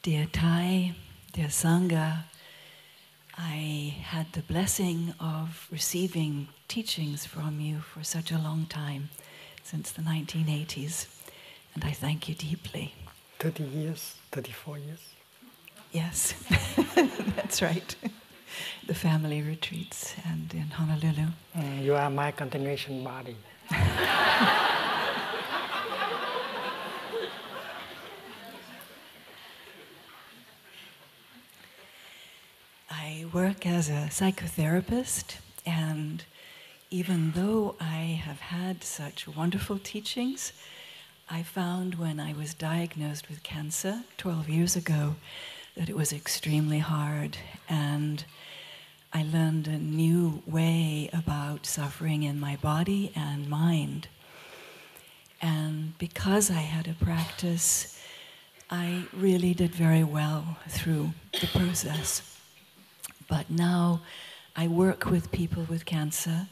Dear Thai, dear Sangha, I had the blessing of receiving teachings from you for such a long time, since the 1980s, and I thank you deeply. 30 years, 34 years. Yes, that's right. The family retreats and in Honolulu. You are my continuation body. I work as a psychotherapist, and even though I have had such wonderful teachings, I found when I was diagnosed with cancer 12 years ago that it was extremely hard, and I learned a new way about suffering in my body and mind. And because I had a practice, I really did very well through the process. But now I work with people with cancer,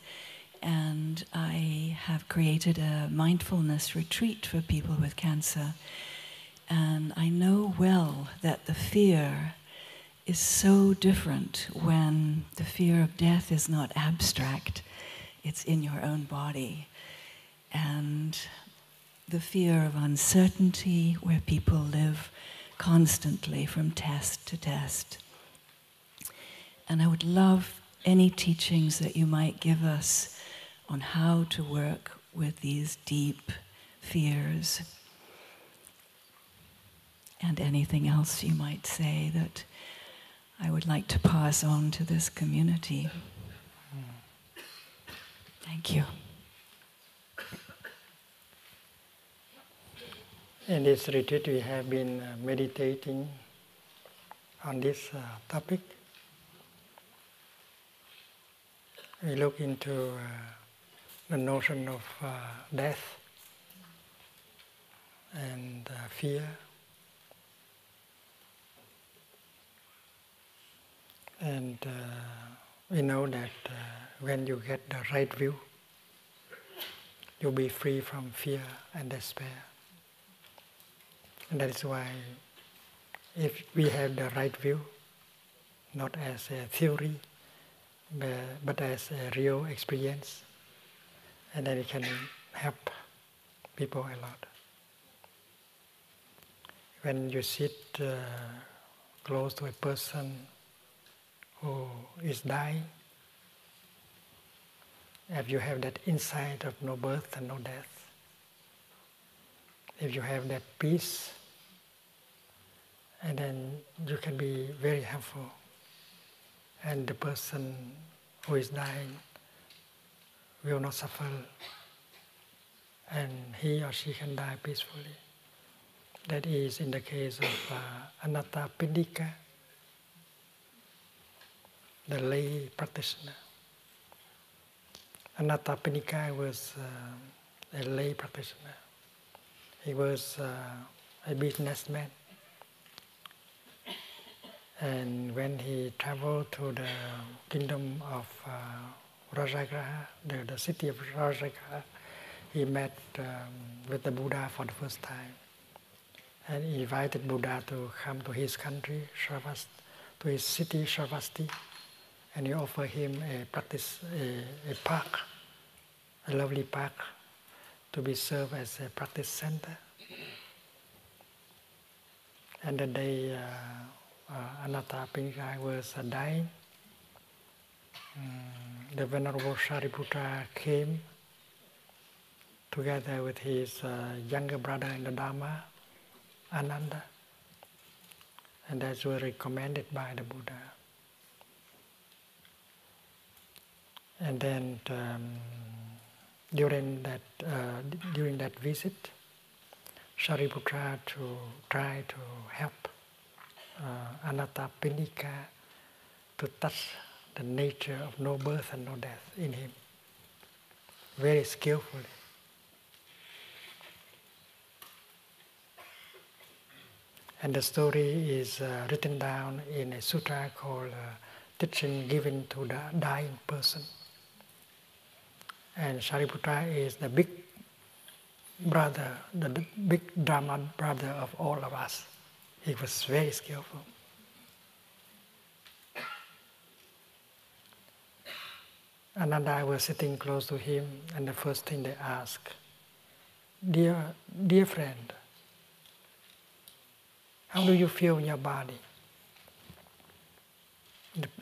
and I have created a mindfulness retreat for people with cancer. And I know well that the fear is so different when the fear of death is not abstract, it's in your own body. And the fear of uncertainty, where people live constantly from test to test. And I would love any teachings that you might give us on how to work with these deep fears. And anything else you might say that I would like to pass on to this community. Thank you. In this retreat, we have been meditating on this topic. We look into the notion of death and fear. And we know that when you get the right view, you'll be free from fear and despair. And that is why if we have the right view, not as a theory, but as a real experience, and then it can help people a lot. When you sit close to a person who is dying, if you have that insight of no birth and no death, if you have that peace, and then you can be very helpful. And the person who is dying will not suffer, and he or she can die peacefully. That is in the case of Anathapindika, the lay practitioner. Anathapindika was a lay practitioner. He was a businessman. And when he traveled to the kingdom of Rajagraha, the city of Rajagraha, he met with the Buddha for the first time. And he invited Buddha to come to his country, to his city, Sravasti. And he offered him a park, a lovely park, to be served as a practice center. And the day Anathapindika was dying, the Venerable Shariputra came together with his younger brother in the Dharma, Ananda, and that's were recommended by the Buddha. And then during that visit, Shariputra tried to help Anathapindika to touch the nature of no birth and no death in him, very skillfully. And the story is written down in a sutra called Teaching Given to the Dying Person. And Shariputra is the big brother, the big Dharma brother of all of us. He was very skillful. Ananda was sitting close to him, and the first thing they asked, dear friend, how do you feel in your body?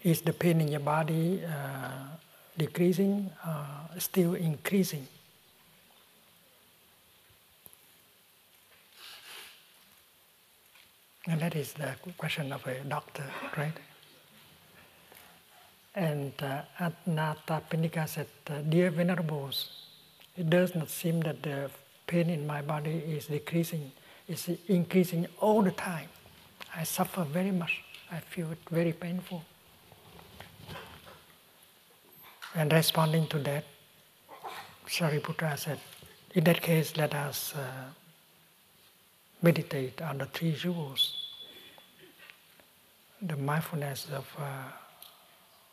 Is the pain in your body decreasing or still increasing? And that is the question of a doctor, right? And Anathapindika said, dear venerables, it does not seem that the pain in my body is decreasing. It's increasing all the time. I suffer very much. I feel it very painful. And responding to that, Shariputra said, in that case, let us meditate on the three jewels, the mindfulness of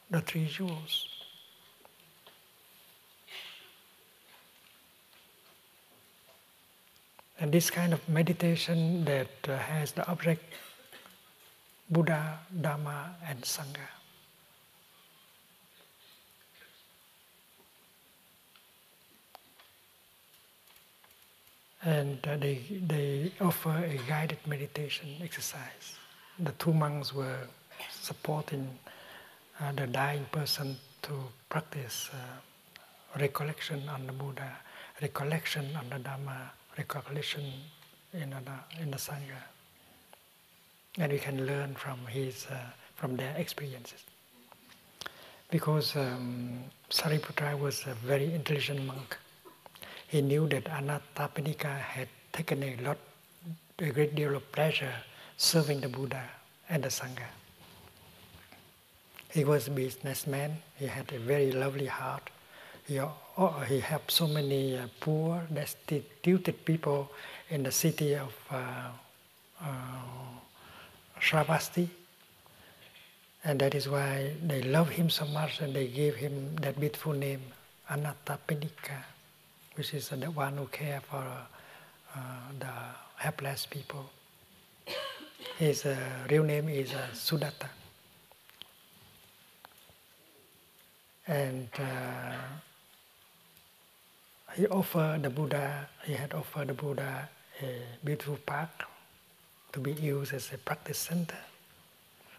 the three jewels. And this kind of meditation that has the object Buddha, Dhamma, and Sangha. And they offer a guided meditation exercise. The two monks were supporting the dying person to practice recollection on the Buddha, recollection on the Dhamma, recollection in the Sangha. And we can learn from their experiences. Because Sariputra was a very intelligent monk. He knew that Anathapindika had taken a great deal of pleasure serving the Buddha and the Sangha. He was a businessman. He had a very lovely heart. He helped so many poor, destitute people in the city of Shravasti. And that is why they love him so much, and they gave him that beautiful name, Anathapindika, which is the one who cares for the helpless people. His real name is Sudatta. And he had offered the Buddha a beautiful park to be used as a practice center,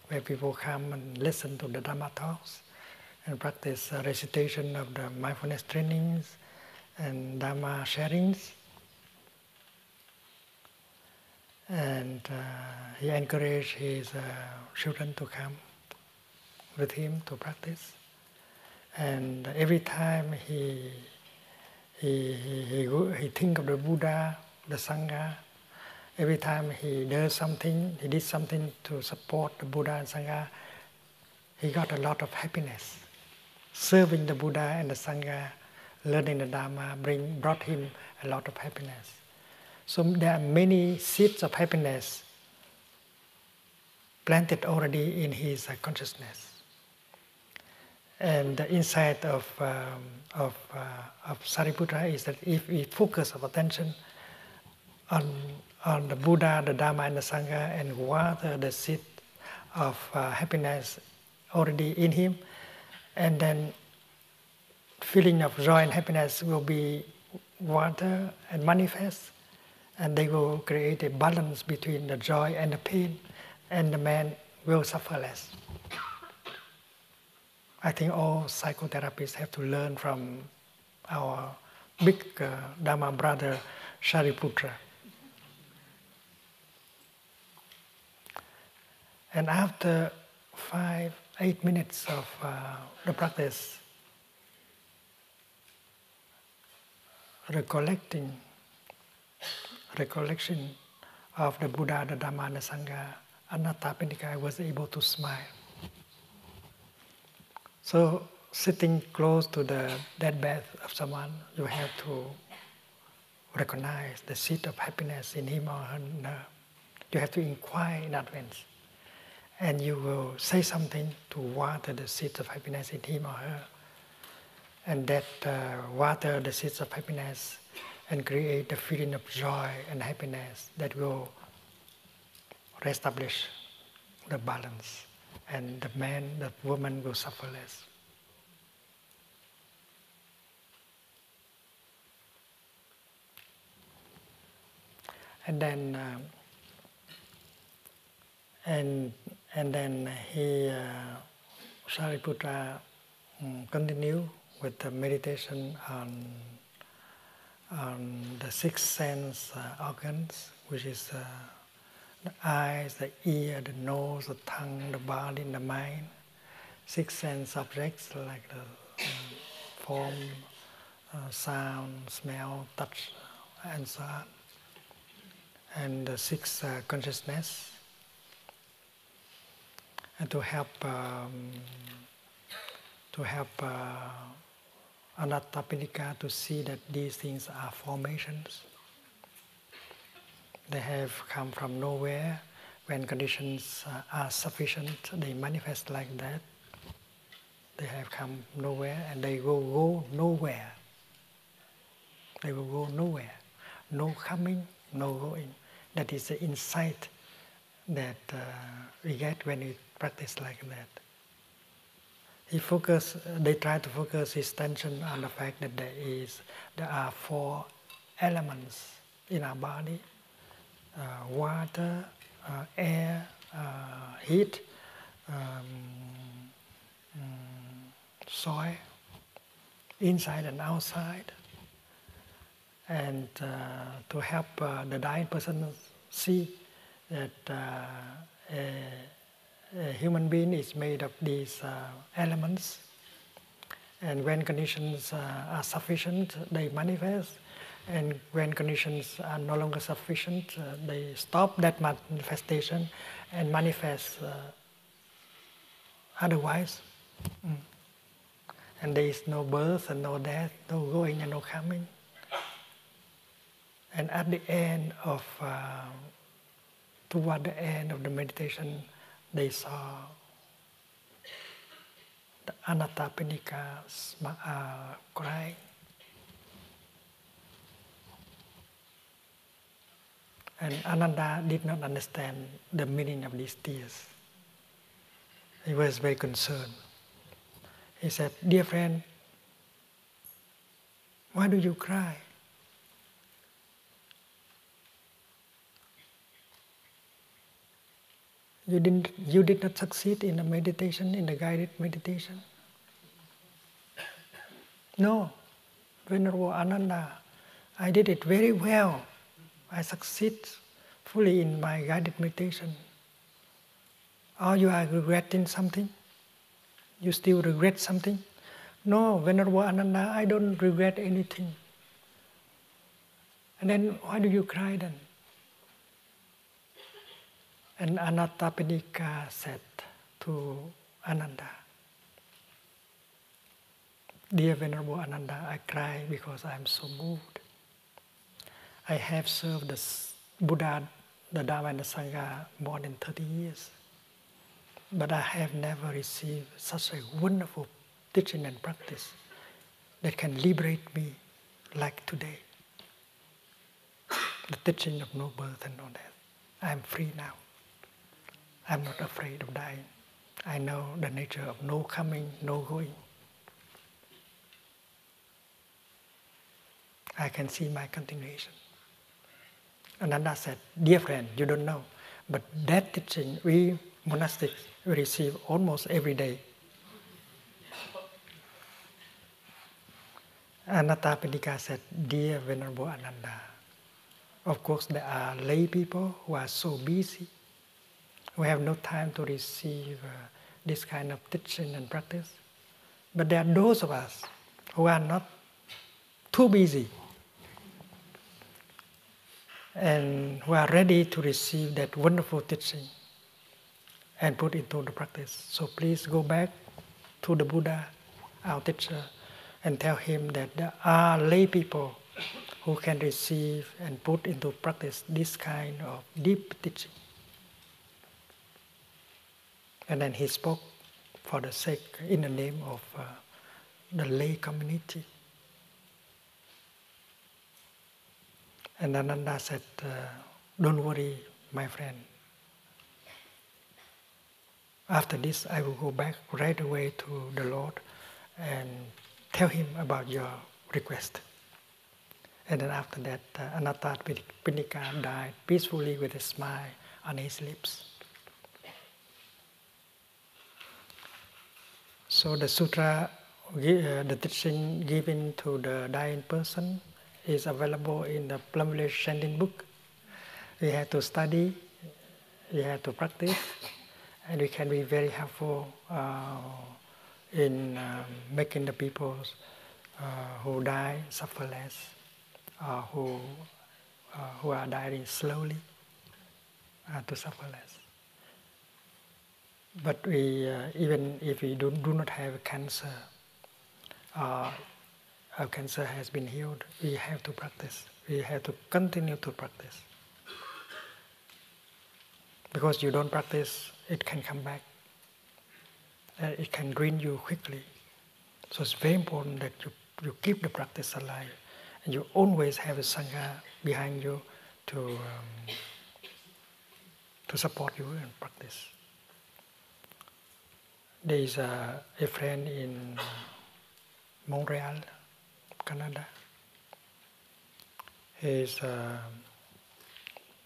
where people come and listen to the Dhamma talks and practice recitation of the mindfulness trainings and Dhamma sharings. And he encouraged his children to come with him to practice. And every time he think of the Buddha, the Sangha, every time he did something to support the Buddha and Sangha, he got a lot of happiness. Serving the Buddha and the Sangha, learning the Dhamma brought him a lot of happiness. So there are many seeds of happiness planted already in his consciousness. And the insight of Sariputra is that if we focus our attention on the Buddha, the Dhamma, and the Sangha, and water the seed of happiness already in him, and then feeling of joy and happiness will be water and manifest, and they will create a balance between the joy and the pain, and the man will suffer less. I think all psychotherapists have to learn from our big Dhamma brother Shariputra. And after 5-8 minutes of the practice, recollection of the Buddha, the Dhamma, and the Sangha, Anathapindika was able to smile. So, sitting close to the deathbed of someone, you have to recognize the seed of happiness in him or her. You have to inquire in advance. And you will say something to water the seeds of happiness in him or her. And that water the seeds of happiness and create the feeling of joy and happiness that will reestablish the balance, and the woman will suffer less. And then Shariputra continue with the meditation on the six sense organs, which is the eyes, the ear, the nose, the tongue, the body, and the mind. Six sense objects like the form, sound, smell, touch, and so on. And the six consciousness, and to help Anathapindika to see that these things are formations. They have come from nowhere. When conditions are sufficient, they manifest like that. They have come nowhere, and they will go nowhere. They will go nowhere. No coming, no going. That is the insight that we get when we practice like that. They try to focus his attention on the fact that there are four elements in our body: water, air, heat, soil, inside and outside. And to help the dying person see that a human being is made of these elements, and when conditions are sufficient, they manifest, and when conditions are no longer sufficient, they stop that manifestation and manifest otherwise. And there is no birth and no death, no going and no coming. And at the end of, toward the end of the meditation, they saw the Anathapindika crying. And Ananda did not understand the meaning of these tears. He was very concerned. He said, "Dear friend, why do you cry? You did not succeed in the meditation, in the guided meditation." "No, Venerable Ananda, I did it very well. I succeed fully in my guided meditation." "Oh, you are regretting something? You still regret something?" "No, Venerable Ananda, I don't regret anything." "And then why do you cry then?" And Anathapindika said to Ananda, "Dear Venerable Ananda, I cry because I am so moved. I have served the Buddha, the Dharma and the Sangha more than 30 years. But I have never received such a wonderful teaching and practice that can liberate me like today. The teaching of no birth and no death. I am free now. I am not afraid of dying. I know the nature of no coming, no going. I can see my continuation." Ananda said, "Dear friend, you don't know, but that teaching we monastics receive almost every day." Anathapindika said, "Dear Venerable Ananda, of course there are lay people who are so busy, who have no time to receive this kind of teaching and practice. But there are those of us who are not too busy and who are ready to receive that wonderful teaching and put into the practice. So please go back to the Buddha, our teacher, and tell him that there are lay people who can receive and put into practice this kind of deep teaching." And then he spoke for the sake, in the name of the lay community. And Ananda said, "Don't worry, my friend. after this I will go back right away to the Lord and tell him about your request. And then after that, Anathapindika died peacefully with a smile on his lips. So the sutra, the teaching given to the dying person is available in the Plum Chanting book. We have to study, we have to practice, and we can be very helpful in making the people who die suffer less, who are dying slowly to suffer less. But we, even if we do not have cancer, our cancer has been healed, we have to practice. We have to continue to practice. Because you don't practice, it can come back. It can drain you quickly. So it's very important that you keep the practice alive. And you always have a Sangha behind you to support you in practice. There is a friend in Montreal, Canada. His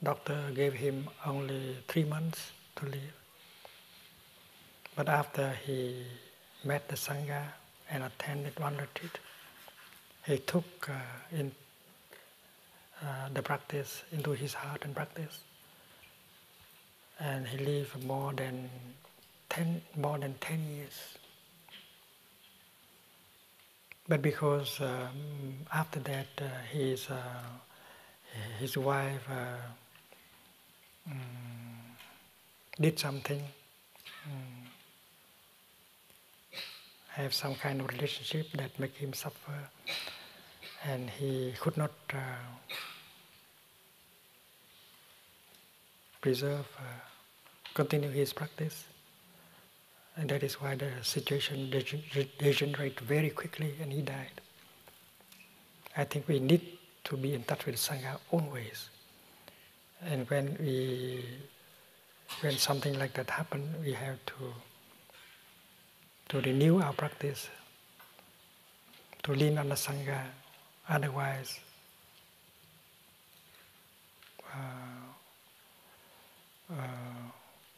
doctor gave him only 3 months to live. But after he met the Sangha and attended one retreat, he took the practice into his heart and practice. And he lived more than 10 years. But because after that his wife did something, have some kind of relationship that make him suffer, and he could not continue his practice. And that is why the situation degenerated very quickly and he died. I think we need to be in touch with Sangha always. And when something like that happens, we have to renew our practice, to lean on the Sangha. Otherwise,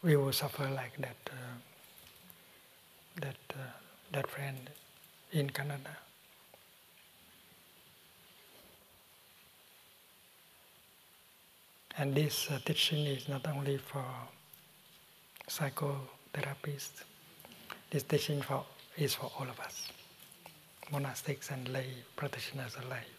we will suffer like that friend in Canada. And this teaching is not only for psychotherapists. This teaching is for all of us, monastics and lay practitioners alike.